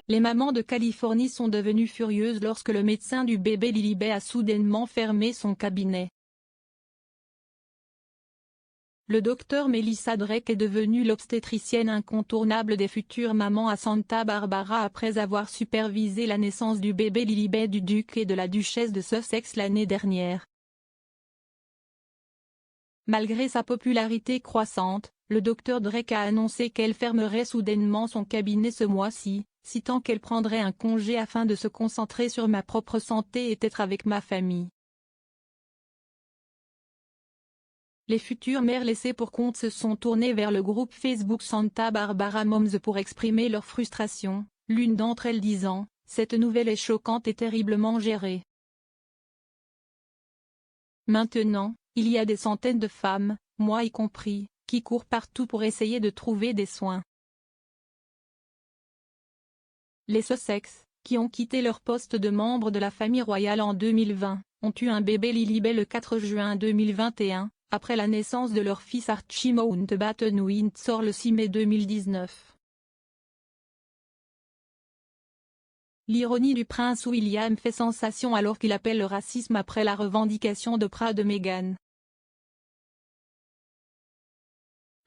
Les mamans de Californie sont devenues furieuses lorsque le médecin du bébé Lilibet a soudainement fermé son cabinet. Le docteur Melissa Drake est devenue l'obstétricienne incontournable des futures mamans à Santa Barbara après avoir supervisé la naissance du bébé Lilibet du duc et de la duchesse de Sussex l'année dernière. Malgré sa popularité croissante, le docteur Drake a annoncé qu'elle fermerait soudainement son cabinet ce mois-ci, citant qu'elle prendrait un congé afin de se concentrer sur ma propre santé et être avec ma famille. Les futures mères laissées pour compte se sont tournées vers le groupe Facebook Santa Barbara Moms pour exprimer leur frustration, l'une d'entre elles disant « Cette nouvelle est choquante et terriblement gérée. Maintenant, il y a des centaines de femmes, moi y compris, qui courent partout pour essayer de trouver des soins. » Les Sussex, qui ont quitté leur poste de membre de la famille royale en 2020, ont eu un bébé Lilibet le 4 juin 2021, après la naissance de leur fils Archie Mountbatten-Windsor le 6 mai 2019. L'ironie du prince William fait sensation alors qu'il appelle le racisme après la revendication de Pras de Meghan.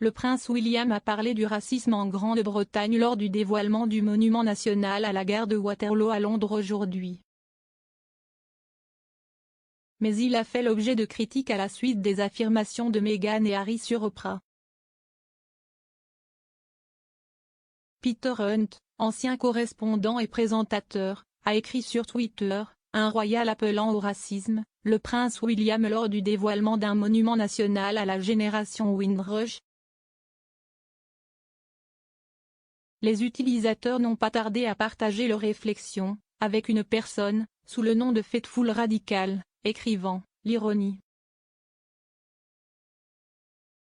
Le prince William a parlé du racisme en Grande-Bretagne lors du dévoilement du monument national à la gare de Waterloo à Londres aujourd'hui. Mais il a fait l'objet de critiques à la suite des affirmations de Meghan et Harry sur Oprah. Peter Hunt, ancien correspondant et présentateur, a écrit sur Twitter, un royal appelant au racisme, le prince William lors du dévoilement d'un monument national à la génération Windrush. Les utilisateurs n'ont pas tardé à partager leurs réflexions, avec une personne, sous le nom de Faithful Radical, écrivant « L'ironie ».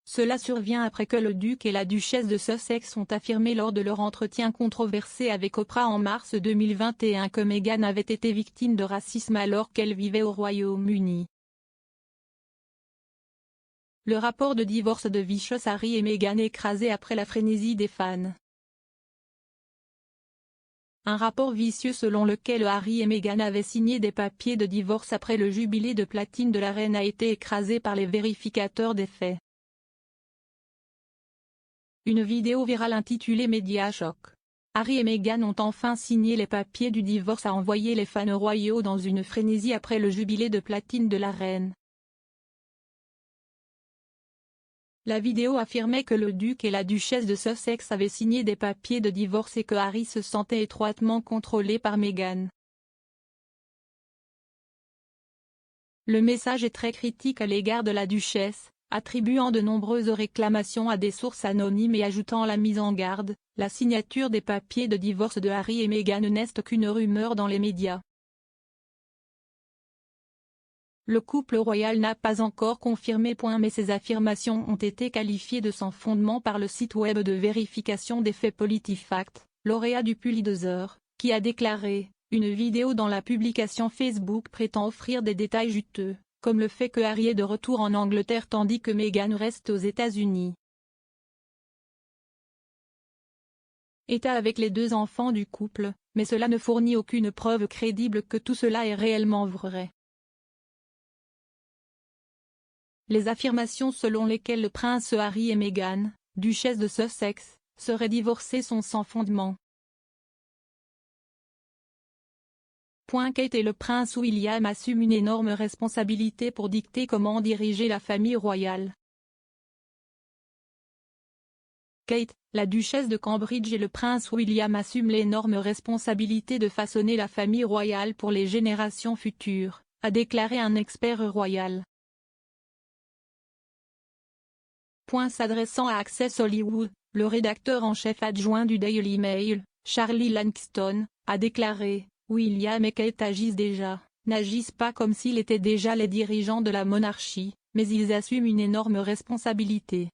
Cela survient après que le duc et la duchesse de Sussex ont affirmé lors de leur entretien controversé avec Oprah en mars 2021 que Meghan avait été victime de racisme alors qu'elle vivait au Royaume-Uni. Le rapport de divorce de Vicious Harry et Meghan écrasé après la frénésie des fans. Un rapport vicieux selon lequel Harry et Meghan avaient signé des papiers de divorce après le jubilé de platine de la reine a été écrasé par les vérificateurs des faits. Une vidéo virale intitulée Media Choc. Harry et Meghan ont enfin signé les papiers du divorce a envoyé les fans royaux dans une frénésie après le jubilé de platine de la reine. La vidéo affirmait que le duc et la duchesse de Sussex avaient signé des papiers de divorce et que Harry se sentait étroitement contrôlé par Meghan. Le message est très critique à l'égard de la duchesse, attribuant de nombreuses réclamations à des sources anonymes et ajoutant la mise en garde, la signature des papiers de divorce de Harry et Meghan n'est qu'une rumeur dans les médias. Le couple royal n'a pas encore confirmé mais ces affirmations ont été qualifiées de sans fondement par le site web de vérification des faits PolitiFact, lauréat du Pulitzer, qui a déclaré « Une vidéo dans la publication Facebook prétend offrir des détails juteux, comme le fait que Harry est de retour en Angleterre tandis que Meghan reste aux États-Unis. Est avec les deux enfants du couple, mais cela ne fournit aucune preuve crédible que tout cela est réellement vrai. » Les affirmations selon lesquelles le prince Harry et Meghan, duchesse de Sussex, seraient divorcés sont sans fondement. Kate et le prince William assument une énorme responsabilité pour dicter comment diriger la famille royale. Kate, la duchesse de Cambridge et le prince William assument l'énorme responsabilité de façonner la famille royale pour les générations futures, a déclaré un expert royal. S'adressant à Access Hollywood, le rédacteur en chef adjoint du Daily Mail, Charlie Langston, a déclaré « William et Kate agissent déjà, n'agissent pas comme s'ils étaient déjà les dirigeants de la monarchie, mais ils assument une énorme responsabilité.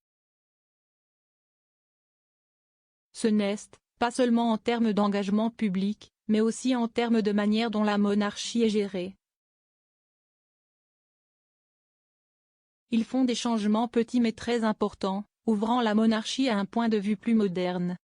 Ce n'est pas seulement en termes d'engagement public, mais aussi en termes de manière dont la monarchie est gérée. Ils font des changements petits mais très importants, ouvrant la monarchie à un point de vue plus moderne.